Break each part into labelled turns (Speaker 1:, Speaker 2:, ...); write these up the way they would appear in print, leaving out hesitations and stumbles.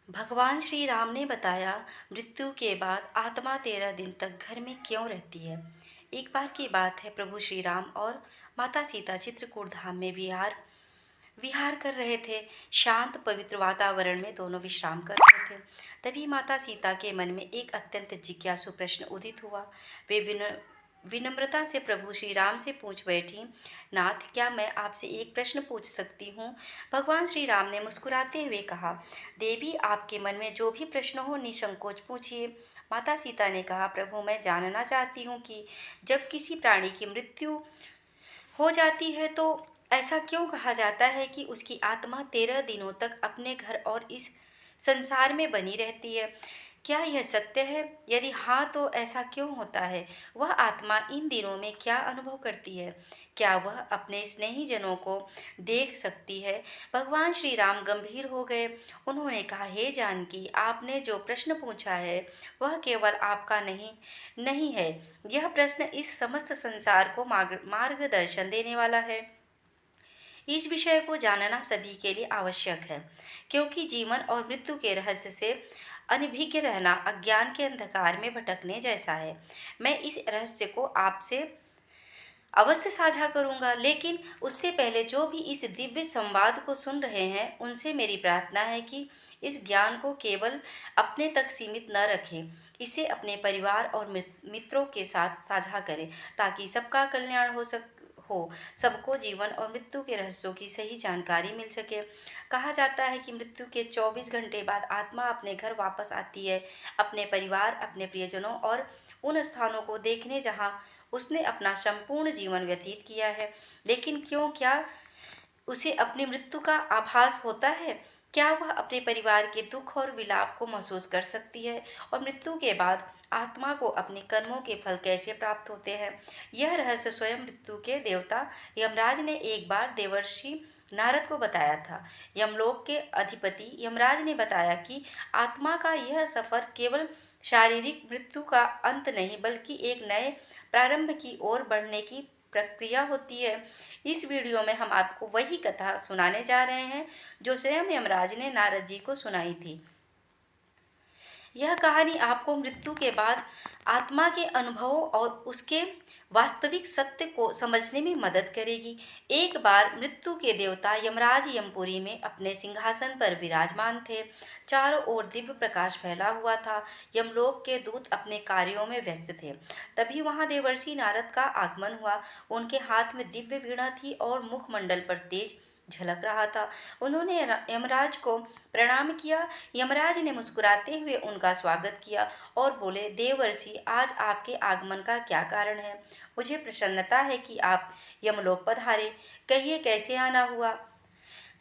Speaker 1: भगवान श्री राम ने बताया, मृत्यु के बाद आत्मा 13 दिन तक घर में क्यों रहती है। एक बार की बात है, प्रभु श्री राम और माता सीता चित्रकूट धाम में विहार विहार कर रहे थे। शांत पवित्र वातावरण में दोनों विश्राम कर रहे थे। तभी माता सीता के मन में एक अत्यंत जिज्ञासु प्रश्न उदित हुआ। वे विनम्रता से प्रभु श्री राम से पूछ बैठी, नाथ, क्या मैं आपसे एक प्रश्न पूछ सकती हूँ। भगवान श्री राम ने मुस्कुराते हुए कहा, देवी, आपके मन में जो भी प्रश्न हो निसंकोच पूछिए। माता सीता ने कहा, प्रभु, मैं जानना चाहती हूँ कि जब किसी प्राणी की मृत्यु हो जाती है तो ऐसा क्यों कहा जाता है कि उसकी आत्मा 13 दिनों तक अपने घर और इस संसार में बनी रहती है। क्या यह सत्य है? यदि हाँ, तो ऐसा क्यों होता है? वह आत्मा इन दिनों में क्या अनुभव करती है? क्या वह अपने स्नेही जनों को देख सकती है? भगवान श्री राम गंभीर हो गए। उन्होंने कहा, हे जानकी, आपने जो प्रश्न पूछा है वह केवल आपका नहीं है। यह प्रश्न इस समस्त संसार को मार्गदर्शन देने वाला है। इस विषय को जानना सभी के लिए आवश्यक है, क्योंकि जीवन और मृत्यु के रहस्य से अनभिज्ञ रहना अज्ञान के अंधकार में भटकने जैसा है। मैं इस रहस्य को आपसे अवश्य साझा करूंगा, लेकिन उससे पहले जो भी इस दिव्य संवाद को सुन रहे हैं उनसे मेरी प्रार्थना है कि इस ज्ञान को केवल अपने तक सीमित न रखें। इसे अपने परिवार और मित्रों के साथ साझा करें, ताकि सबका कल्याण हो सबको जीवन और मृत्यु के रहस्यों की सही जानकारी मिल सके। कहा जाता है कि मृत्यु के 24 घंटे बाद आत्मा अपने घर वापस आती है, अपने परिवार, अपने प्रियजनों और उन स्थानों को देखने जहाँ उसने अपना संपूर्ण जीवन व्यतीत किया है। लेकिन क्यों, क्या उसे अपनी मृत्यु का आभास होता है? क्या वह अपने परिवार के दुख और विलाप को महसूस कर सकती है? और मृत्यु के बाद आत्मा को अपने कर्मों के फल कैसे प्राप्त होते हैं? यह रहस्य स्वयं मृत्यु के देवता यमराज ने एक बार देवर्षि नारद को बताया था। यमलोक के अधिपति यमराज ने बताया कि आत्मा का यह सफर केवल शारीरिक मृत्यु का अंत नहीं, बल्कि एक नए प्रारंभ की ओर बढ़ने की प्रक्रिया होती है। इस वीडियो में हम आपको वही कथा सुनाने जा रहे हैं जो स्वयं यमराज ने नारद जी को सुनाई थी। यह कहानी आपको मृत्यु के बाद आत्मा के अनुभवों और उसके वास्तविक सत्य को समझने में मदद करेगी। एक बार मृत्यु के देवता यमराज यमपुरी में अपने सिंहासन पर विराजमान थे। चारों ओर दिव्य प्रकाश फैला हुआ था। यमलोक के दूत अपने कार्यों में व्यस्त थे। तभी वहां देवर्षि नारद का आगमन हुआ। उनके हाथ में दिव्य वीणा थी और मुखमंडल पर तेज झलक रहा था। उन्होंने यमराज को प्रणाम किया। यमराज ने मुस्कुराते हुए उनका स्वागत किया और बोले, देवर्षि, आज आपके आगमन का क्या कारण है? मुझे प्रसन्नता है कि आप यमलोक पधारे। कहिए, कैसे आना हुआ?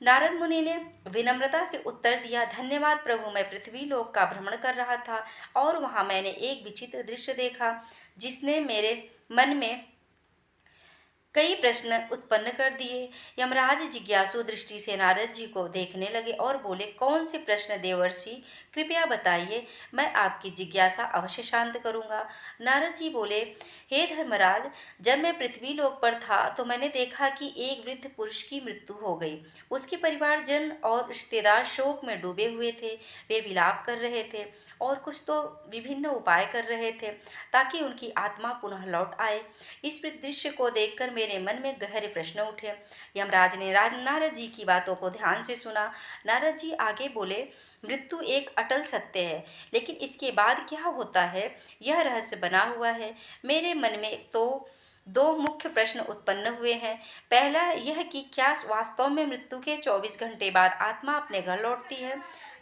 Speaker 1: नारद मुनि ने विनम्रता से उत्तर दिया, धन्यवाद प्रभु, मैं पृथ्वी लोक का भ्रमण कर रहा था और वहां मैंने एक विचित्र दृश्य देखा जिसने मेरे मन में कई प्रश्न उत्पन्न कर दिए। यमराज जिज्ञासु दृष्टि से नारद जी को देखने लगे और बोले, कौन से प्रश्न देवर्षि, कृपया बताइए, मैं आपकी जिज्ञासा अवश्य शांत करूंगा। नारद जी बोले, हे धर्मराज, जब मैं पृथ्वी लोक पर था तो मैंने देखा कि एक वृद्ध पुरुष की मृत्यु हो गई। उसके परिवारजन और रिश्तेदार शोक में डूबे हुए थे। वे विलाप कर रहे थे और कुछ तो विभिन्न उपाय कर रहे थे ताकि उनकी आत्मा पुनः लौट आए। इस दृश्य को देखकर मेरे मन में गहरे प्रश्न उठे। यमराज ने नारद जी की बातों को ध्यान से सुना। नारद जी आगे बोले, मृत्यु एक अटल सत्य है, लेकिन इसके बाद क्या होता है यह रहस्य बना हुआ है। मेरे मन में तो दो मुख्य प्रश्न उत्पन्न हुए हैं। पहला यह कि क्या वास्तव में मृत्यु के 24 घंटे बाद आत्मा अपने घर लौटती है।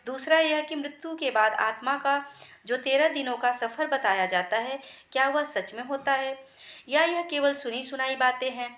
Speaker 1: दूसरा यह कि मृत्यु के बाद आत्मा का जो 13 दिनों का सफर बताया जाता है, क्या वह सच में होता है या यह केवल सुनी सुनाई बातें हैं।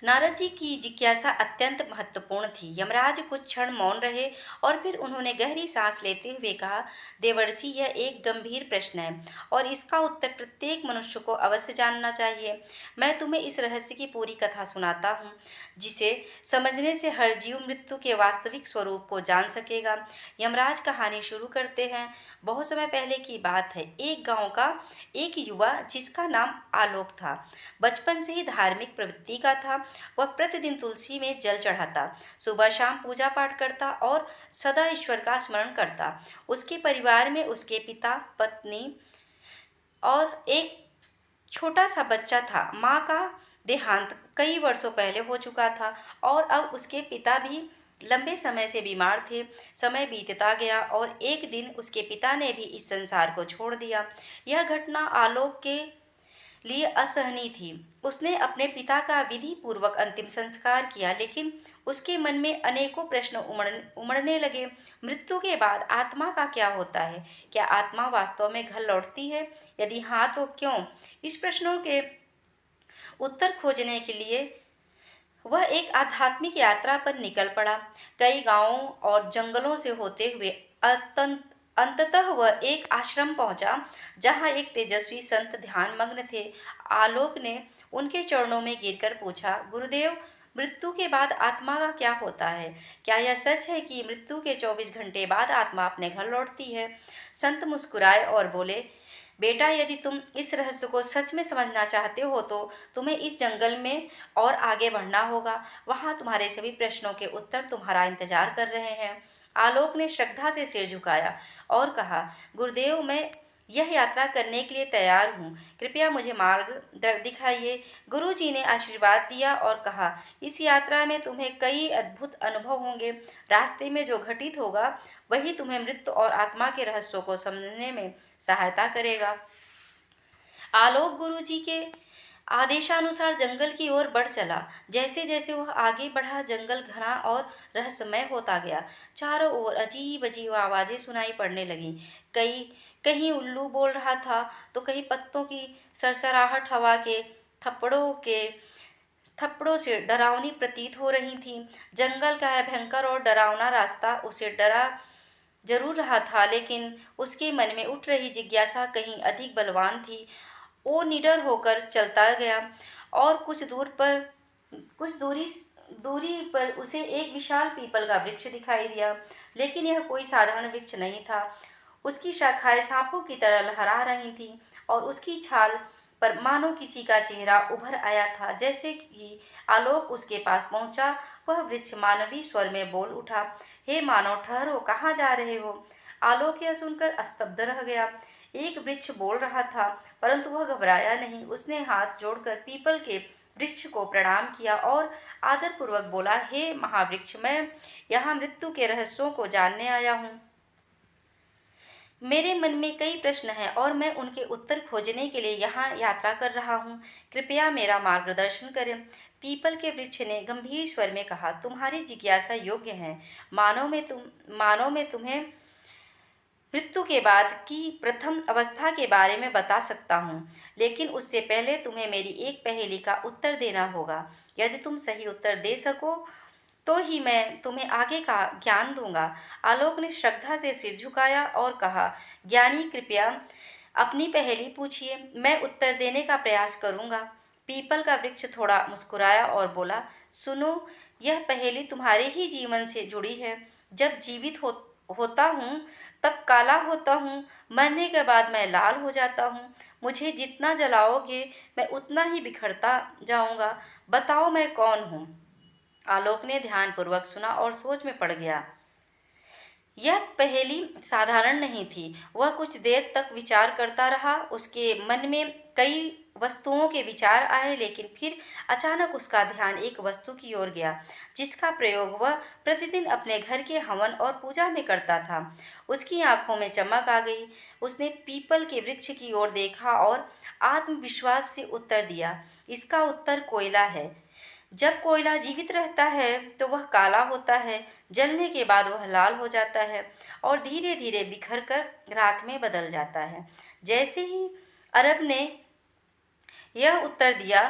Speaker 1: नारद जी की जिज्ञासा अत्यंत महत्वपूर्ण थी। यमराज कुछ क्षण मौन रहे और फिर उन्होंने गहरी सांस लेते हुए कहा, देवर्षि, यह एक गंभीर प्रश्न है और इसका उत्तर प्रत्येक मनुष्य को अवश्य जानना चाहिए। मैं तुम्हें इस रहस्य की पूरी कथा सुनाता हूँ, जिसे समझने से हर जीव मृत्यु के वास्तविक स्वरूप को जान सकेगा। यमराज कहानी शुरू करते हैं। बहुत समय पहले की बात है। एक गांव का एक युवा जिसका नाम आलोक था, बचपन से ही धार्मिक प्रवृत्ति का था। वह प्रतिदिन तुलसी में जल चढ़ाता, सुबह शाम पूजा पाठ करता और सदा ईश्वर का स्मरण करता। उसके परिवार में उसके पिता, पत्नी और एक छोटा सा बच्चा था। माँ का देहांत कई वर्षों पहले हो चुका था और अब उसके पिता भी लंबे समय से बीमार थे। समय बीतता गया और एक दिन उसके पिता ने भी इस संसार को छोड़ दिया। यह घटना आलोक के लिए असहनीय थी। उसने अपने पिता का विधि पूर्वक अंतिम संस्कार किया, लेकिन उसके मन में अनेकों प्रश्न उमड़ने लगे। मृत्यु के बाद आत्मा का क्या होता है? क्या आत्मा वास्तव में घर लौटती है? यदि हाँ, तो क्यों? इस प्रश्नों के उत्तर खोजने के लिए वह एक आध्यात्मिक यात्रा पर निकल पड़ा। कई गांवों और जंगलों से होते हुए अंततः वह एक आश्रम पहुंचा, जहां एक तेजस्वी संत ध्यान मग्न थे। आलोक ने उनके चरणों में गिरकर पूछा, गुरुदेव, मृत्यु के बाद आत्मा का क्या होता है? क्या यह सच है कि मृत्यु के 24 घंटे बाद आत्मा अपने घर लौटती है? संत मुस्कुराए और बोले, बेटा, यदि तुम इस रहस्य को सच में समझना चाहते हो तो तुम्हें इस जंगल में और आगे बढ़ना होगा। वहां तुम्हारे सभी प्रश्नों के उत्तर तुम्हारा इंतजार कर रहे हैं। आलोक ने श्रद्धा से सिर झुकाया और कहा, गुरुदेव, मैं यह यात्रा करने के लिए तैयार हूँ। कृपया मुझे मार्ग दिखाइए। गुरु जी ने आशीर्वाद दिया और कहा, इस यात्रा में तुम्हें कई अद्भुत अनुभव होंगे। रास्ते में जो घटित होगा वही तुम्हें मृत्यु और आत्मा के रहस्यों को समझने में सहायता करेगा। आलोक गुरुजी के आदेशानुसार जंगल की ओर बढ़ चला। जैसे जैसे वह आगे बढ़ा, जंगल घना और रहस्यमय होता गया। चारों ओर अजीब अजीब आवाजें सुनाई पड़ने लगीं। कई कहीं उल्लू बोल रहा था, तो कहीं पत्तों की सरसराहट हवा के थप्पड़ों थप्पड़ों से डरावनी प्रतीत हो रही थी। जंगल का है भयंकर और डरावना रास्ता उसे डरा जरूर रहा था, लेकिन उसके मन में उठ रही जिज्ञासा कहीं अधिक बलवान थी। वो निडर होकर चलता गया और कुछ दूरी पर उसे एक विशाल पीपल का वृक्ष दिखाई दिया, लेकिन यह कोई साधारण वृक्ष नहीं था। उसकी शाखाएं सांपों की तरह लहरा रही थीं और उसकी छाल पर मानो किसी का चेहरा उभर आया था। जैसे कि आलोक उसके पास पहुंचा, वह वृक्ष मानवीय स्वर में बोल उठा, हे मानव, ठहरो, कहाँ जा रहे हो? आलोक यह सुनकर स्तब्ध रह गया। एक वृक्ष बोल रहा था, परंतु वह घबराया नहीं। उसने हाथ जोड़कर पीपल के वृक्ष को प्रणाम किया और आदरपूर्वक बोला, हे महावृक्ष, मैं यहाँ मृत्यु के रहस्यों को जानने आया हूँ। मेरे मन में कई प्रश्न हैं और मैं उनके उत्तर खोजने के लिए यहाँ यात्रा कर रहा हूँ। कृपया मेरा मार्गदर्शन करें। पीपल के वृक्ष ने गंभीर स्वर में कहा, तुम्हारी जिज्ञासा योग्य है। मानव में तुम्हें मृत्यु के बाद की प्रथम अवस्था के बारे में बता सकता हूँ, लेकिन उससे पहले तुम्हें मेरी एक पहेली का उत्तर देना होगा। यदि तुम सही उत्तर दे सको तो ही मैं तुम्हें आगे का ज्ञान दूंगा। आलोक ने श्रद्धा से सिर झुकाया और कहा, ज्ञानी, कृपया अपनी पहेली पूछिए, मैं उत्तर देने का प्रयास करूंगा। पीपल का वृक्ष थोड़ा मुस्कुराया और बोला, सुनो, यह पहेली तुम्हारे ही जीवन से जुड़ी है। जब होता हूँ तब काला होता हूँ, मरने के बाद मैं लाल हो जाता हूँ। मुझे जितना जलाओगे मैं उतना ही बिखरता जाऊंगा। बताओ, मैं कौन हूँ? आलोक ने ध्यानपूर्वक सुना और सोच में पड़ गया। यह पहेली साधारण नहीं थी। वह कुछ देर तक विचार करता रहा। उसके मन में कई वस्तुओं के विचार आए, लेकिन फिर अचानक उसका ध्यान एक वस्तु की ओर गया, जिसका प्रयोग वह प्रतिदिन अपने घर के हवन और पूजा में करता था। उसकी आंखों में चमक आ गई। उसने पीपल के वृक्ष की ओर देखा और आत्मविश्वास से उत्तर दिया, इसका उत्तर कोयला है। जब कोयला जीवित रहता है तो वह काला होता है, जलने के बाद वह लाल हो जाता है और धीरे धीरे बिखर कर राख में बदल जाता है। जैसे ही अरब ने यह उत्तर दिया,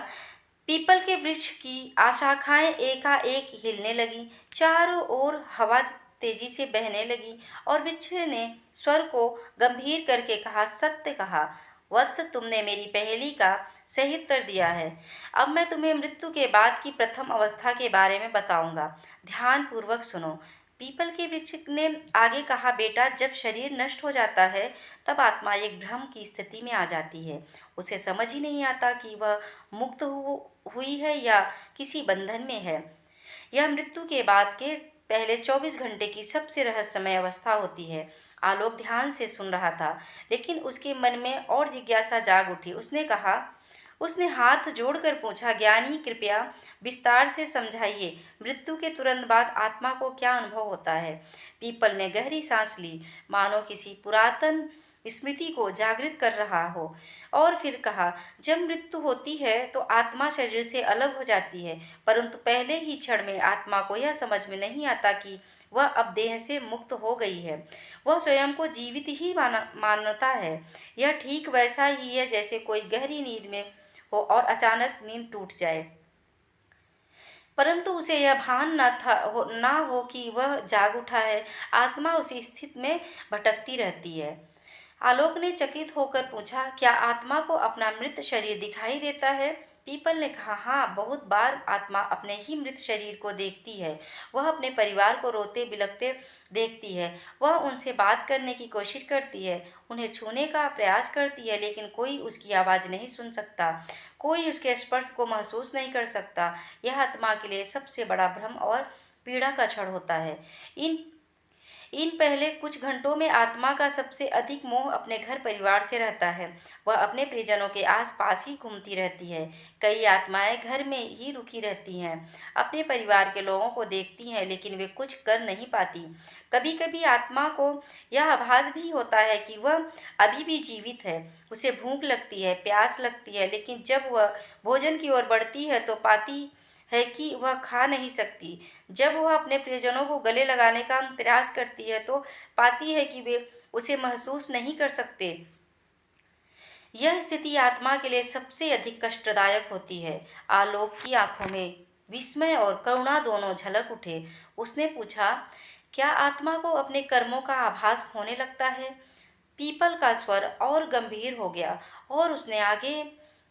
Speaker 1: पीपल के वृक्ष की शाखाएं एकाएक हिलने लगी, चारों ओर हवा तेजी से बहने लगी और वृक्ष ने स्वर को गंभीर करके कहा, सत्य कहा वत्स, तुमने मेरी पहेली का सही उत्तर दिया है। अब मैं तुम्हें मृत्यु के बाद की प्रथम अवस्था के बारे में बताऊंगा। ध्यान पूर्वक सुनो। पीपल के वृक्ष ने आगे कहा, बेटा, जब शरीर नष्ट हो जाता है तब आत्मा एक भ्रम की स्थिति में आ जाती है। उसे समझ ही नहीं आता कि वह मुक्त हुई है या किसी बंधन में है। यह मृत्यु के बाद के पहले 24 घंटे की सबसे रहस्यमय अवस्था होती है। आलोक ध्यान से सुन रहा था, लेकिन उसके मन में और जिज्ञासा जाग उठी। उसने हाथ जोड़कर पूछा, ज्ञानी, कृपया विस्तार से समझाइए, मृत्यु के तुरंत बाद आत्मा को क्या अनुभव होता है। पीपल ने गहरी सांस ली, मानो किसी पुरातन स्मृति को जागृत कर रहा हो, और फिर कहा, जब मृत्यु होती है तो आत्मा शरीर से अलग हो जाती है, परंतु पहले ही क्षण में आत्मा को यह समझ में नहीं आता कि वह अब देह से मुक्त हो गई है। वह स्वयं को जीवित ही मानता है। यह ठीक वैसा ही है जैसे कोई गहरी नींद में हो और अचानक नींद टूट जाए, परंतु उसे यह भान ना हो कि वह जाग उठा है। आत्मा उसी स्थिति में भटकती रहती है। आलोक ने चकित होकर पूछा, क्या आत्मा को अपना मृत शरीर दिखाई देता है। पीपल ने कहा, हाँ, बहुत बार आत्मा अपने ही मृत शरीर को देखती है। वह अपने परिवार को रोते बिलखते देखती है। वह उनसे बात करने की कोशिश करती है, उन्हें छूने का प्रयास करती है, लेकिन कोई उसकी आवाज़ नहीं सुन सकता, कोई उसके स्पर्श को महसूस नहीं कर सकता। यह आत्मा के लिए सबसे बड़ा भ्रम और पीड़ा का क्षण होता है। इन इन पहले कुछ घंटों में आत्मा का सबसे अधिक मोह अपने घर परिवार से रहता है। वह अपने परिजनों के आसपास ही घूमती रहती है। कई आत्माएं घर में ही रुकी रहती हैं, अपने परिवार के लोगों को देखती हैं, लेकिन वे कुछ कर नहीं पाती। कभी कभी आत्मा को यह आभास भी होता है कि वह अभी भी जीवित है। उसे भूख लगती है, प्यास लगती है, लेकिन जब वह भोजन की ओर बढ़ती है तो पाती है कि वह खा नहीं सकती। जब वह अपने प्रियजनों को गले लगाने का प्रयास करती है तो पाती है कि वे उसे महसूस नहीं कर सकते। यह स्थिति आत्मा के लिए सबसे अधिक कष्टदायक होती है। आलोक की आंखों में विस्मय और करुणा दोनों झलक उठे। उसने पूछा, क्या आत्मा को अपने कर्मों का आभास होने लगता है। पीपल का स्वर और गंभीर हो गया और उसने आगे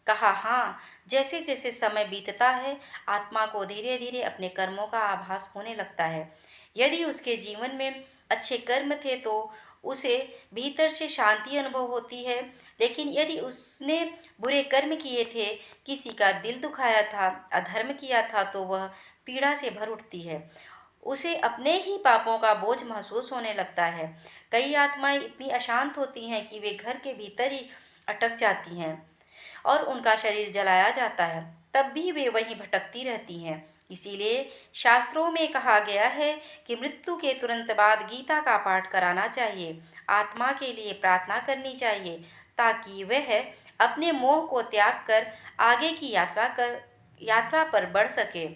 Speaker 1: कहा, हाँ, जैसे जैसे समय बीतता है आत्मा को धीरे धीरे अपने कर्मों का आभास होने लगता है। यदि उसके जीवन में अच्छे कर्म थे तो उसे भीतर से शांति अनुभव होती है, लेकिन यदि उसने बुरे कर्म किए थे, किसी का दिल दुखाया था, अधर्म किया था, तो वह पीड़ा से भर उठती है। उसे अपने ही पापों का बोझ महसूस होने लगता है। कई आत्माएं इतनी अशांत होती हैं कि वे घर के भीतर ही अटक जाती हैं और उनका शरीर जलाया जाता है, तब भी वे वहीं भटकती रहती हैं। इसीलिए शास्त्रों में कहा गया है कि मृत्यु के तुरंत बाद गीता का पाठ कराना चाहिए, आत्मा के लिए प्रार्थना करनी चाहिए, ताकि वह अपने मोह को त्याग कर आगे की यात्रा पर बढ़ सके।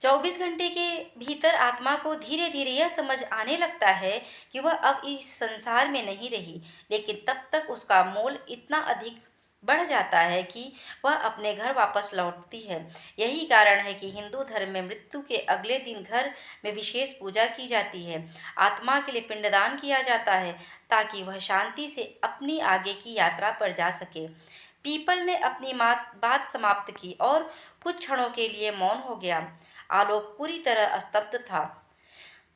Speaker 1: 24 घंटे के भीतर आत्मा को धीरे धीरे यह समझ आने लगता है कि वह अब इस संसार में नहीं रही, लेकिन तब तक उसका मोल इतना अधिक बढ़ जाता है कि वह अपने घर वापस लौटती है। यही कारण है कि हिंदू धर्म में मृत्यु के अगले दिन घर में विशेष पूजा की जाती है, आत्मा के लिए पिंडदान किया जाता है, ताकि वह शांति से अपनी आगे की यात्रा पर जा सके। पीपल ने अपनी बात समाप्त की और कुछ क्षणों के लिए मौन हो गया। आलोक पूरी तरह स्तब्ध था।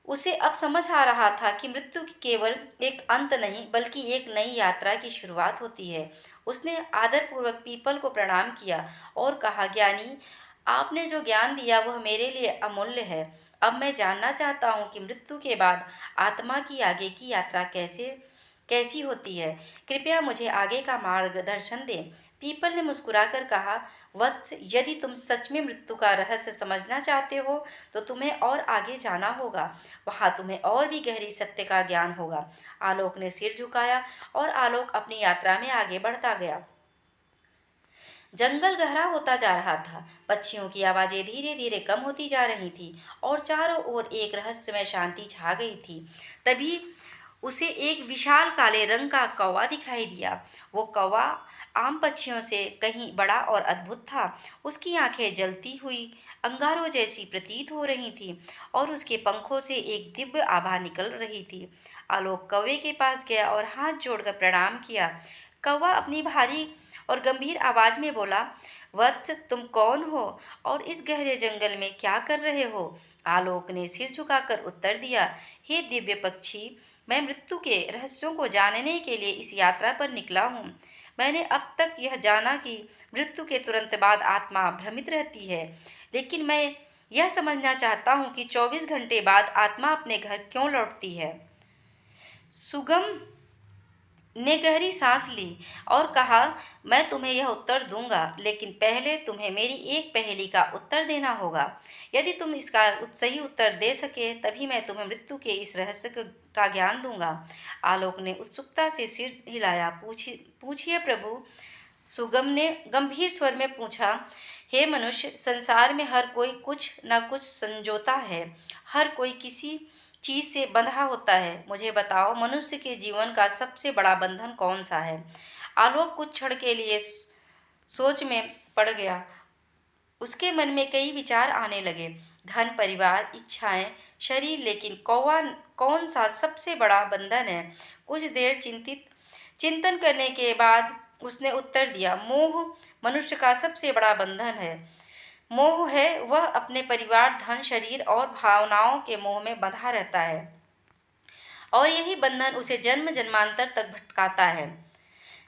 Speaker 1: उसे अब समझ आ रहा था कि मृत्यु केवल एक अंत नहीं, बल्कि एक नई यात्रा की शुरुआत होती है। उसने आदरपूर्वक पीपल को प्रणाम किया और कहा, ज्ञानी, आपने जो ज्ञान दिया वह मेरे लिए अमूल्य है। अब मैं जानना चाहता हूँ कि मृत्यु के बाद आत्मा की आगे की यात्रा कैसी होती है। कृपया मुझे आगे का मार्गदर्शन दें। पीपल ने मुस्कुराकर कहा, वत्स, यदि तुम सच में मृत्यु का रहस्य समझना चाहते हो तो तुम्हें और आगे जाना होगा। वहां तुम्हें और भी गहरी सत्य का ज्ञान होगा। आलोक ने सिर झुकाया और आलोक अपनी यात्रा में आगे बढ़ता गया। जंगल गहरा होता जा रहा था। पक्षियों की आवाजें धीरे धीरे कम होती जा रही थी और चारों ओर एक रहस्यमय शांति छा गई थी। तभी उसे एक विशाल काले रंग का कौवा दिखाई दिया। वो कौवा आम पक्षियों से कहीं बड़ा और अद्भुत था। उसकी आंखें जलती हुई अंगारों जैसी प्रतीत हो रही थी और उसके पंखों से एक दिव्य आभा निकल रही थी। आलोक कौवे के पास गया और हाथ जोड़कर प्रणाम किया। कौवा अपनी भारी और गंभीर आवाज में बोला, वत्स, तुम कौन हो और इस गहरे जंगल में क्या कर रहे हो। आलोक ने सिर झुकाकर उत्तर दिया, हे दिव्य पक्षी, मैं मृत्यु के रहस्यों को जानने के लिए इस यात्रा पर निकला हूँ। मैंने अब तक यह जाना कि मृत्यु के तुरंत बाद आत्मा भ्रमित रहती है, लेकिन मैं यह समझना चाहता हूँ कि 24 घंटे बाद आत्मा अपने घर क्यों लौटती है। सुगम ने गहरी सांस ली और कहा, मैं तुम्हें यह उत्तर दूंगा, लेकिन पहले तुम्हें मेरी एक पहेली का उत्तर देना होगा। यदि तुम इसका सही उत्तर दे सके तभी मैं तुम्हें मृत्यु के इस रहस्य का ज्ञान दूंगा। आलोक ने उत्सुकता से सिर हिलाया। पूछिए प्रभु। सुगम ने गंभीर स्वर में पूछा, हे मनुष्य, संसार में हर कोई कुछ न कुछ संजोता है, हर कोई किसी चीज से बंधा होता है। मुझे बताओ, मनुष्य के जीवन का सबसे बड़ा बंधन कौन सा है। आलोक कुछ क्षण के लिए सोच में पड़ गया। उसके मन में कई विचार आने लगे, धन, परिवार, इच्छाएं, शरीर, लेकिन कौन सा सबसे बड़ा बंधन है। कुछ देर चिंतन करने के बाद उसने उत्तर दिया, मोह मनुष्य का सबसे बड़ा बंधन है। मोह है वह अपने परिवार, धन, शरीर और भावनाओं के मोह में बंधा रहता है, और यही बंधन उसे जन्म जन्मांतर तक भटकाता है।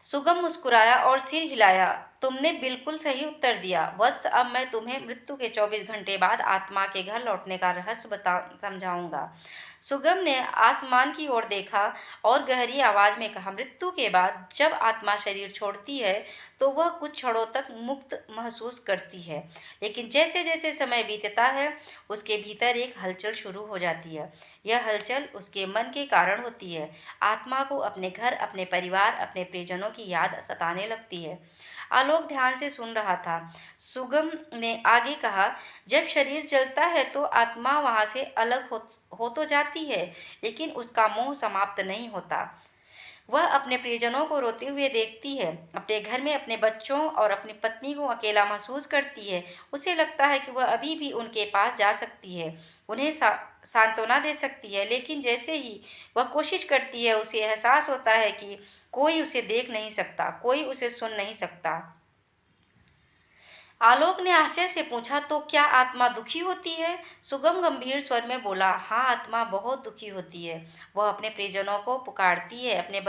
Speaker 1: सुगम मुस्कुराया और सिर हिलाया। तुमने बिल्कुल सही उत्तर दिया वत्स। अब मैं तुम्हें मृत्यु के 24 घंटे बाद आत्मा के घर लौटने का रहस्य समझाऊंगा। सुगम ने आसमान की ओर देखा और गहरी आवाज में कहा, मृत्यु के बाद जब आत्मा शरीर छोड़ती है तो वह कुछ क्षणों तक मुक्त महसूस करती है, लेकिन जैसे जैसे समय बीतता है उसके भीतर एक हलचल शुरू हो जाती है। यह हलचल उसके मन के कारण होती है। आत्मा को अपने घर, अपने परिवार, अपने प्रियजनों की याद सताने लगती है। आलोक ध्यान से सुन रहा था। सुगम ने आगे कहा, जब शरीर जलता है तो आत्मा वहां से अलग हो तो जाती है, लेकिन उसका मोह समाप्त नहीं होता। वह अपने प्रियजनों को रोते हुए देखती है, अपने घर में अपने बच्चों और अपनी पत्नी को अकेला महसूस करती है। उसे लगता है कि वह अभी भी उनके पास जा सकती है, उन्हें सांत्वना दे सकती है, लेकिन जैसे ही वह कोशिश करती है उसे एहसास होता है कि कोई उसे देख नहीं सकता, कोई उसे सुन नहीं सकता। आलोक ने आश्चर्य से पूछा, तो क्या आत्मा दुखी होती है। सुगम गंभीर स्वर में बोला, हाँ, आत्मा बहुत दुखी होती है। वह अपने प्रियजनों को पुकारती है, अपने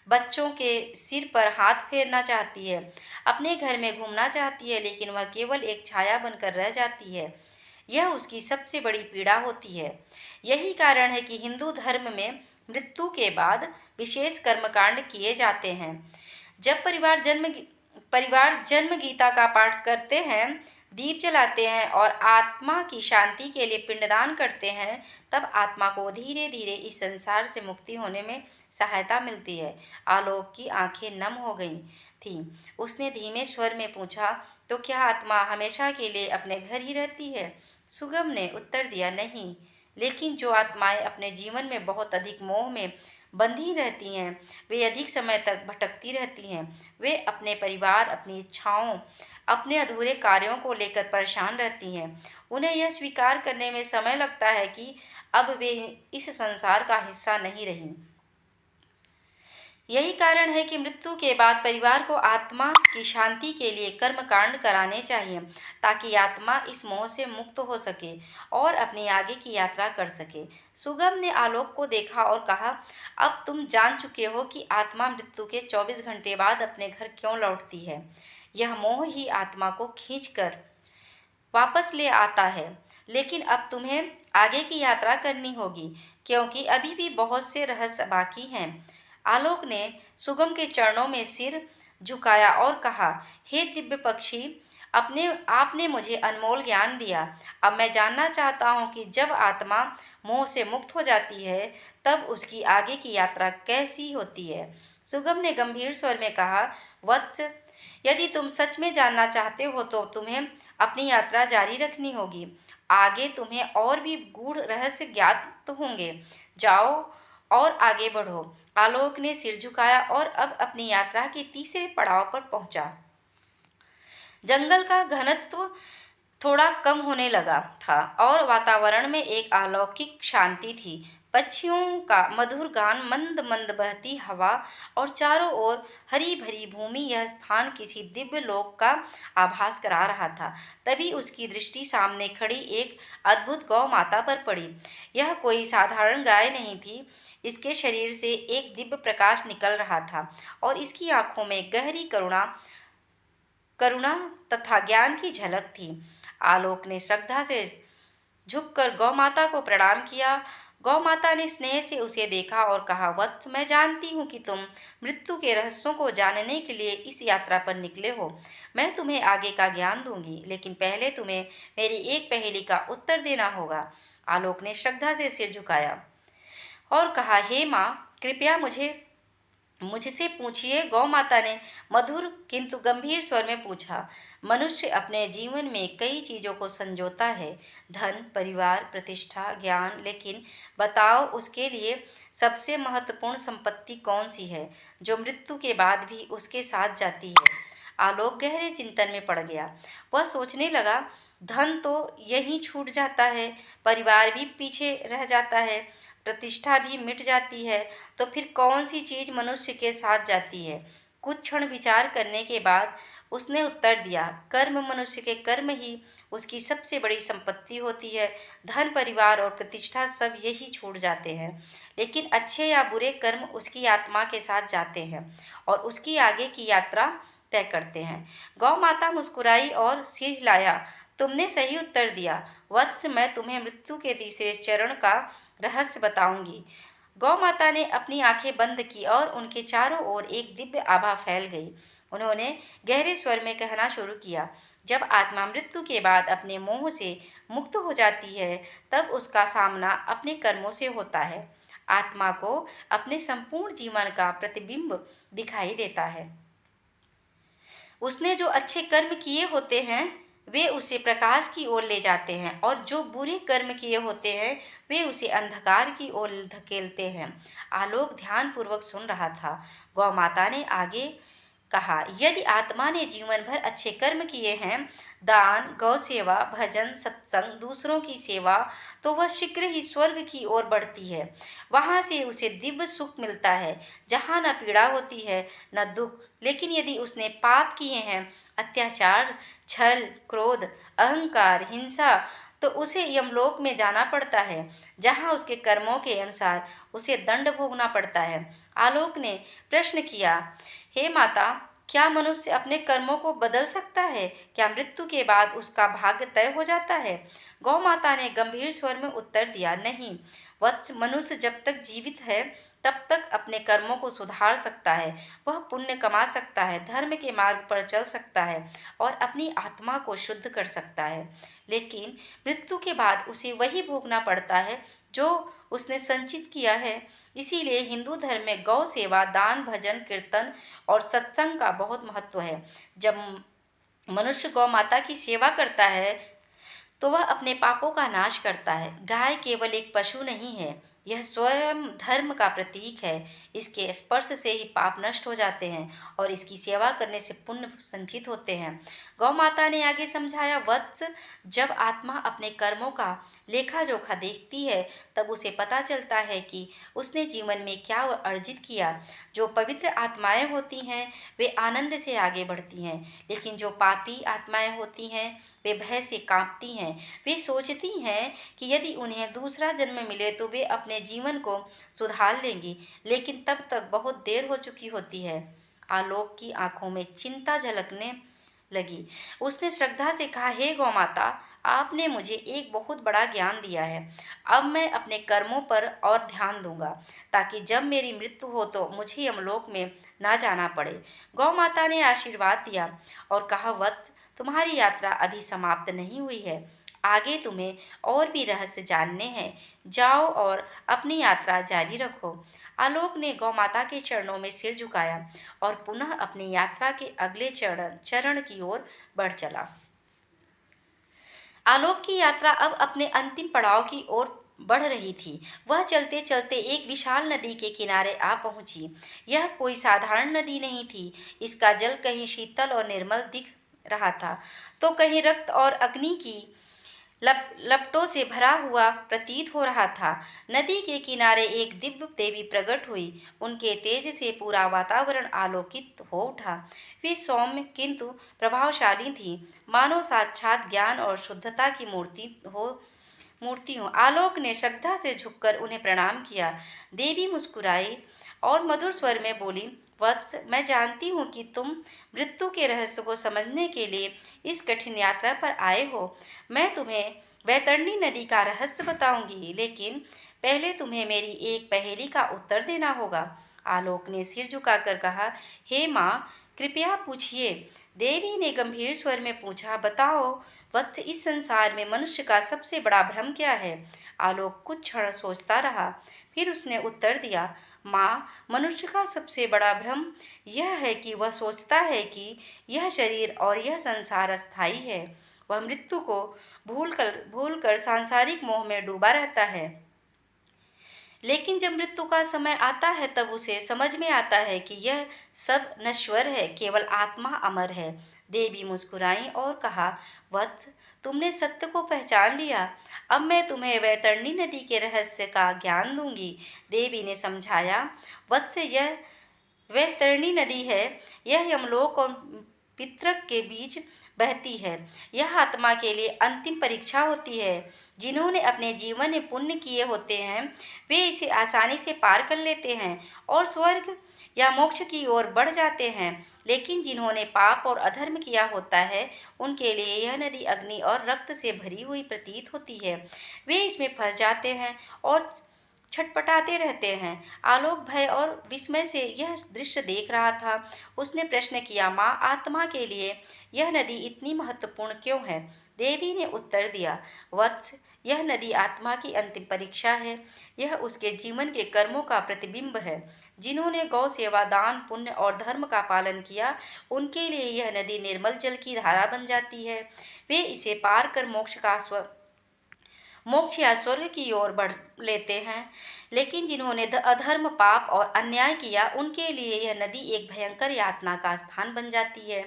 Speaker 1: बच्चों के सिर पर हाथ फेरना चाहती है, अपने घर में घूमना चाहती है, लेकिन वह केवल एक छाया बनकर रह जाती है। यह उसकी सबसे बड़ी पीड़ा होती है। यही कारण है कि हिंदू धर्म में मृत्यु के बाद विशेष कर्मकांड किए जाते हैं। जब परिवार जन्म गीता का पाठ करते हैं, दीप जलाते हैं और आत्मा की शांति के लिए पिंडदान करते हैं, तब आत्मा को धीरे धीरे इस संसार से मुक्ति होने में सहायता मिलती है। आलोक की आंखें नम हो गईं थीं। उसने धीमे स्वर में पूछा, तो क्या आत्मा हमेशा के लिए अपने घर ही रहती है। सुगम ने उत्तर दिया, नहीं, लेकिन जो आत्माएं अपने जीवन में बहुत अधिक मोह में बंधी रहती हैं, वे अधिक समय तक भटकती रहती हैं। वे अपने परिवार, अपनी इच्छाओं, अपने अधूरे कार्यों को लेकर परेशान रहती हैं। उन्हें यह स्वीकार करने में समय लगता है कि अब वे इस संसार का हिस्सा नहीं रहीं। यही कारण है कि मृत्यु के बाद परिवार को आत्मा की शांति के लिए कर्मकांड कराने चाहिए, ताकि आत्मा इस मोह से मुक्त हो सके और अपनी आगे की यात्रा कर सके। सुगम ने आलोक को देखा और कहा, अब तुम जान चुके हो कि आत्मा मृत्यु के 24 घंटे बाद अपने घर क्यों लौटती है। यह मोह ही आत्मा को खींचकर वापस ले आता है। लेकिन अब तुम्हें आगे की यात्रा करनी होगी, क्योंकि अभी भी बहुत से रहस्य बाकी हैं। आलोक ने सुगम के चरणों में सिर झुकाया और कहा, हे दिव्य पक्षी, आपने मुझे अनमोल ज्ञान दिया। अब मैं जानना चाहता हूँ कि जब आत्मा मोह से मुक्त हो जाती है तब उसकी आगे की यात्रा कैसी होती है। सुगम ने गंभीर स्वर में कहा, वत्स, यदि तुम सच में जानना चाहते हो तो तुम्हें अपनी यात्रा जारी रखनी होगी। आगे तुम्हें और भी गूढ़ रहस्य ज्ञात होंगे। जाओ और आगे बढ़ो। आलोक ने सिर झुकाया और अब अपनी यात्रा के तीसरे पड़ाव पर पहुंचा। जंगल का घनत्व थोड़ा कम होने लगा था और वातावरण में एक अलौकिक शांति थी। पक्षियों का मधुर गान, मंद मंद बहती हवा और चारों ओर हरी भरी भूमि, यह स्थान किसी दिव्य लोक का आभास करा रहा था। तभी उसकी दृष्टि सामने खड़ी एक अद्भुत गौ माता पर पड़ी। यह कोई साधारण गाय नहीं थी। इसके शरीर से एक दिव्य प्रकाश निकल रहा था और इसकी आंखों में गहरी करुणा करुणा तथा ज्ञान की झलक थी। आलोक ने श्रद्धा से झुककर गौ माता को प्रणाम किया। गौ माता ने स्नेह से उसे देखा और कहा, वत्स, मैं जानती हूँ कि तुम मृत्यु के रहस्यों को जानने के लिए इस यात्रा पर निकले हो। मैं तुम्हें आगे का ज्ञान दूंगी, लेकिन पहले तुम्हें मेरी एक पहेली का उत्तर देना होगा। आलोक ने श्रद्धा से सिर झुकाया और कहा, हे माँ, कृपया मुझसे पूछिए। गौ माता ने मधुर किंतु गंभीर स्वर में पूछा। मनुष्य अपने जीवन में कई चीजों को संजोता है, धन, परिवार, प्रतिष्ठा, ज्ञान, लेकिन बताओ, उसके लिए सबसे महत्वपूर्ण संपत्ति कौन सी है जो मृत्यु के बाद भी उसके साथ जाती है? आलोक गहरे चिंतन में पड़ गया। वह सोचने लगा, धन तो यहीं छूट जाता है, परिवार भी पीछे रह जाता है, प्रतिष्ठा भी मिट जाती है, तो फिर कौन सी चीज मनुष्य के साथ जाती है? कुछ क्षण विचार करने के बाद उसने उत्तर दिया, कर्म। मनुष्य के कर्म ही उसकी सबसे बड़ी संपत्ति होती है। धन, परिवार और प्रतिष्ठा सब यही छूट जाते हैं, लेकिन अच्छे या बुरे कर्म उसकी आत्मा के साथ जाते हैं और उसकी आगे की यात्रा तय करते हैं। गौ माता मुस्कुराई और सिर हिलाया। तुमने सही उत्तर दिया वत्स, मैं तुम्हें मृत्यु के तीसरे चरण का रहस्य बताऊंगी। गौ माता ने अपनी आंखें बंद की और उनके चारों ओर एक दिव्य आभा फैल गई। उन्होंने गहरे स्वर में कहना शुरू किया, जब आत्मा मृत्यु के बाद अपने मोह से मुक्त हो जाती है, तब उसका सामना अपने कर्मों से होता है। आत्मा को अपने संपूर्ण जीवन का प्रतिबिंब दिखाई देता है। उसने जो अच्छे कर्म किए होते हैं वे उसे प्रकाश की ओर ले जाते हैं, और जो बुरे कर्म किए होते हैं वे उसे अंधकार की ओर धकेलते हैं। आलोक ध्यानपूर्वक सुन रहा था। गौ माता ने आगे कहा, यदि आत्मा ने जीवन भर अच्छे कर्म किए हैं, दान, गौ सेवा, भजन, सत्संग, दूसरों की सेवा, तो वह शीघ्र ही स्वर्ग की ओर बढ़ती है। वहां से उसे दिव्य सुख मिलता है, जहाँ न पीड़ा होती है न दुख। लेकिन यदि उसने पाप किए हैं, अत्याचार, छल, क्रोध, अहंकार, हिंसा, तो उसे यमलोक में जाना पड़ता है, जहाँ उसके कर्मों के अनुसार उसे दंड भोगना पड़ता है। आलोक ने प्रश्न किया, हे माता, क्या मनुष्य अपने कर्मों को बदल सकता है? क्या मृत्यु के बाद उसका भाग्य तय हो जाता है? गौ माता ने गंभीर स्वर में उत्तर दिया, नहीं वत्स, मनुष्य जब तक जीवित है तब तक अपने कर्मों को सुधार सकता है। वह पुण्य कमा सकता है, धर्म के मार्ग पर चल सकता है और अपनी आत्मा को शुद्ध कर सकता है। लेकिन मृत्यु के बाद उसे वही भोगना पड़ता है जो उसने संचित किया है। इसीलिए हिंदू धर्म में गौ सेवा, दान, भजन, कीर्तन और सत्संग का बहुत महत्व है। जब मनुष्य गौ माता की सेवा करता है तो वह अपने पापों का नाश करता है। गाय केवल एक पशु नहीं है, यह स्वयं धर्म का प्रतीक है। इसके स्पर्श से ही पाप नष्ट हो जाते हैं और इसकी सेवा करने से पुण्य संचित होते हैं। गौ माता ने आगे समझाया, वत्स, जब आत्मा अपने कर्मों का लेखा जोखा देखती है, तब उसे पता चलता है कि उसने जीवन में क्या अर्जित किया। जो पवित्र आत्माएं होती हैं वे आनंद से आगे बढ़ती हैं, लेकिन जो पापी आत्माएं होती हैं वे भय से कांपती हैं। वे सोचती हैं कि यदि उन्हें दूसरा जन्म मिले तो वे अपने जीवन को सुधार लेंगी, लेकिन तब तक बहुत देर हो चुकी होती है। आलोक की आंखों में चिंता झलकने लगी। उसने श्रद्धा से कहा, हे गौ माता, आपने मुझे एक बहुत बड़ा ज्ञान दिया है। अब मैं अपने कर्मों पर और ध्यान दूंगा, ताकि जब मेरी मृत्यु हो तो मुझे यमलोक में ना जाना पड़े। गौ माता ने आशीर्वाद दिया और कहा, वत्स, तुम्हारी यात्रा अभी समाप्त नहीं हुई है। आगे तुम्हें और भी रहस्य जानने हैं। जाओ और अपनी यात्रा जारी रखो। आलोक ने गौ माता के चरणों में सिर झुकाया और पुनः अपनी यात्रा के अगले चरण चरण की ओर बढ़ चला। आलोक की यात्रा अब अपने अंतिम पड़ाव की ओर बढ़ रही थी। वह चलते चलते एक विशाल नदी के किनारे आ पहुंची। यह कोई साधारण नदी नहीं थी। इसका जल कहीं शीतल और निर्मल दिख रहा था, तो कहीं रक्त और अग्नि की लपटों से भरा हुआ प्रतीत हो रहा था। नदी के किनारे एक दिव्य देवी प्रकट हुई। उनके तेज से पूरा वातावरण आलोकित हो उठा। वे सौम्य किंतु प्रभावशाली थी, मानो साक्षात ज्ञान और शुद्धता की मूर्ति हो। आलोक ने श्रद्धा से झुककर उन्हें प्रणाम किया। देवी मुस्कुराई और मधुर स्वर में बोली, वत्स, मैं जानती हूँ कि तुम मृत्यु के रहस्य को समझने के लिए इस कठिन यात्रा पर आए हो। मैं तुम्हें वैतरणी नदी का रहस्य बताऊंगी, लेकिन पहले तुम्हें मेरी एक पहेली का उत्तर देना होगा। आलोक ने सिर झुकाकर कहा, हे माँ, कृपया पूछिए। देवी ने गंभीर स्वर में पूछा, बताओ वत्स, इस संसार में मनुष्य का सबसे बड़ा भ्रम क्या है? आलोक कुछ क्षण सोचता रहा, फिर उसने उत्तर दिया, माँ, मनुष्य का सबसे बड़ा भ्रम यह है कि वह सोचता है कि यह शरीर और यह संसार अस्थायी है। वह मृत्यु को भूलकर सांसारिक मोह में डूबा रहता है। लेकिन जब मृत्यु का समय आता है तब उसे समझ में आता है कि यह सब नश्वर है, केवल आत्मा अमर है। देवी मुस्कुराई और कहा, वत्स, तुमने सत्य को पहचान लिया। अब मैं तुम्हें वैतरणी नदी के रहस्य का ज्ञान दूंगी। देवी ने समझाया, वत्स, यह वैतरणी नदी है। यह यमलोक और पितृक के बीच बहती है। यह आत्मा के लिए अंतिम परीक्षा होती है। जिन्होंने अपने जीवन में पुण्य किए होते हैं वे इसे आसानी से पार कर लेते हैं और स्वर्ग या मोक्ष की ओर बढ़ जाते हैं। लेकिन जिन्होंने पाप और अधर्म किया होता है उनके लिए यह नदी अग्नि और रक्त से भरी हुई प्रतीत होती है। वे इसमें फंस जाते हैं और छटपटाते रहते हैं। आलोक भय और विस्मय से यह दृश्य देख रहा था। उसने प्रश्न किया, माँ, आत्मा के लिए यह नदी इतनी महत्वपूर्ण क्यों है? देवी ने उत्तर दिया, वत्स, यह नदी आत्मा की अंतिम परीक्षा है। यह उसके जीवन के कर्मों का प्रतिबिंब है। जिन्होंने गौ सेवा, दान, पुण्य और धर्म का पालन किया उनके लिए यह नदी निर्मल जल की धारा बन जाती है। वे इसे पार कर मोक्ष या स्वर्ग की ओर बढ़ लेते हैं। लेकिन जिन्होंने अधर्म, पाप और अन्याय किया उनके लिए यह नदी एक भयंकर यातना का स्थान बन जाती है।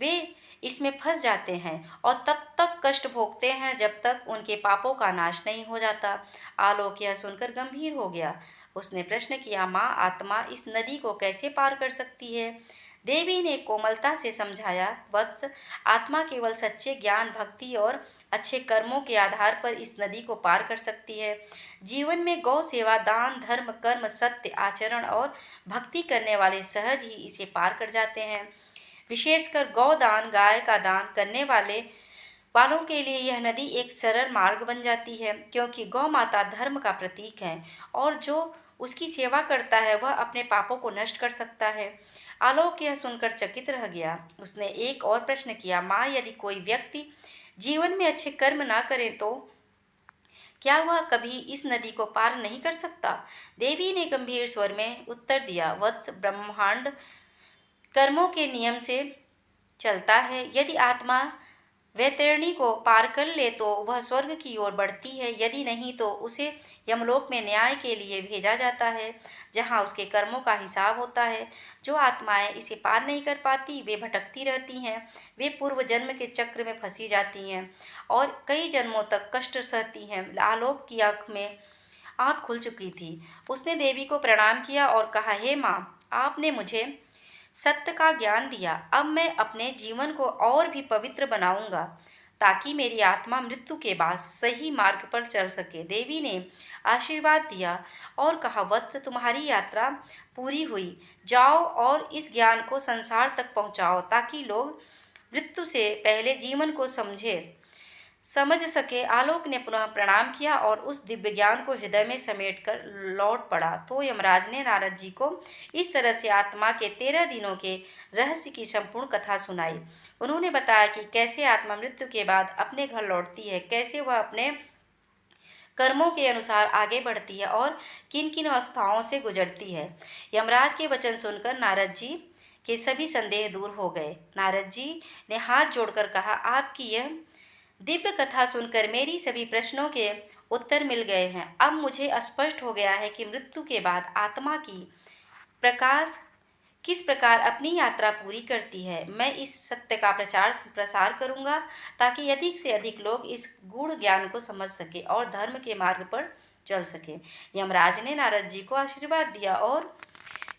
Speaker 1: वे इसमें फंस जाते हैं और तब तक कष्ट भोगते हैं जब तक उनके पापों का नाश नहीं हो जाता। आलोक यह सुनकर गंभीर हो गया। उसने प्रश्न किया, माँ, आत्मा इस नदी को कैसे पार कर सकती है? देवी ने कोमलता से समझाया, वत्स, आत्मा केवल सच्चे ज्ञान, भक्ति और अच्छे कर्मों के आधार पर इस नदी को पार कर सकती है। जीवन में गौ सेवा, दान, धर्म, कर्म, सत्य आचरण और भक्ति करने वाले सहज ही इसे पार कर जाते हैं। विशेषकर गौदान, गाय का दान करने वालों के लिए यह नदी एक सरल मार्ग बन जाती है, क्योंकि गौ माता धर्म का प्रतीक है और जो उसकी सेवा करता है वह अपने पापों को नष्ट कर सकता है। आलोक यह सुनकर चकित रह गया। उसने एक और प्रश्न किया, माँ, यदि कोई व्यक्ति जीवन में अच्छे कर्म ना करे तो क्या वह कभी इस नदी को पार नहीं कर सकता? देवी ने गंभीर स्वर में उत्तर दिया, वत्स, ब्रह्मांड कर्मों के नियम से चलता है। यदि आत्मा वैतरणी को पार कर ले तो वह स्वर्ग की ओर बढ़ती है, यदि नहीं तो उसे यमलोक में न्याय के लिए भेजा जाता है, जहाँ उसके कर्मों का हिसाब होता है। जो आत्माएं इसे पार नहीं कर पाती वे भटकती रहती हैं। वे पूर्व जन्म के चक्र में फंसी जाती हैं और कई जन्मों तक कष्ट सहती हैं। आलोक की आँख खुल चुकी थी। उसने देवी को प्रणाम किया और कहा, हे माँ, आपने मुझे सत्य का ज्ञान दिया। अब मैं अपने जीवन को और भी पवित्र बनाऊंगा ताकि मेरी आत्मा मृत्यु के बाद सही मार्ग पर चल सके। देवी ने आशीर्वाद दिया और कहा, वत्स, तुम्हारी यात्रा पूरी हुई। जाओ और इस ज्ञान को संसार तक पहुंचाओ ताकि लोग मृत्यु से पहले जीवन को समझ सके। आलोक ने पुनः प्रणाम किया और उस दिव्य ज्ञान को हृदय में समेटकर लौट पड़ा। तो यमराज ने नारद जी को इस तरह से आत्मा के 13 दिनों के रहस्य की संपूर्ण कथा सुनाई। उन्होंने बताया कि कैसे आत्मा मृत्यु के बाद अपने घर लौटती है, कैसे वह अपने कर्मों के अनुसार आगे बढ़ती है और किन किन अवस्थाओं से गुजरती है। यमराज के वचन सुनकर नारद जी के सभी संदेह दूर हो गए। नारद जी ने हाथ जोड़कर कहा, आपकी यह दिव्य कथा सुनकर मेरी सभी प्रश्नों के उत्तर मिल गए हैं। अब मुझे स्पष्ट हो गया है कि मृत्यु के बाद आत्मा की प्रकाश किस प्रकार अपनी यात्रा पूरी करती है। मैं इस सत्य का प्रचार प्रसार करूंगा ताकि अधिक से अधिक लोग इस गूढ़ ज्ञान को समझ सके और धर्म के मार्ग पर चल सके। यमराज ने नारद जी को आशीर्वाद दिया और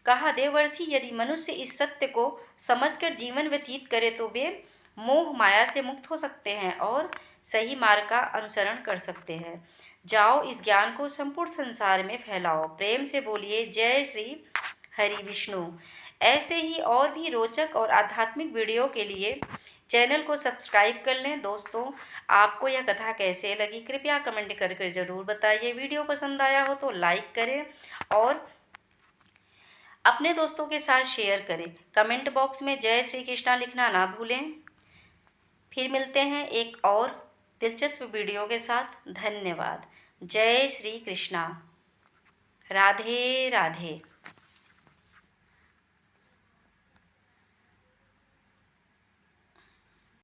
Speaker 1: कहा, देवर्षि, यदि मनुष्य इस सत्य को समझकर जीवन व्यतीत करे तो वे मोह माया से मुक्त हो सकते हैं और सही मार्ग का अनुसरण कर सकते हैं। जाओ, इस ज्ञान को संपूर्ण संसार में फैलाओ। प्रेम से बोलिए जय श्री हरि विष्णु। ऐसे ही और भी रोचक और आध्यात्मिक वीडियो के लिए चैनल को सब्सक्राइब कर लें। दोस्तों, आपको यह कथा कैसे लगी कृपया कमेंट कर ज़रूर बताइए। वीडियो पसंद आया हो तो लाइक करें और अपने दोस्तों के साथ शेयर करें। कमेंट बॉक्स में जय श्री कृष्णा लिखना ना भूलें। फिर मिलते हैं एक और दिलचस्प वीडियो के साथ। धन्यवाद। जय श्री कृष्णा। राधे राधे।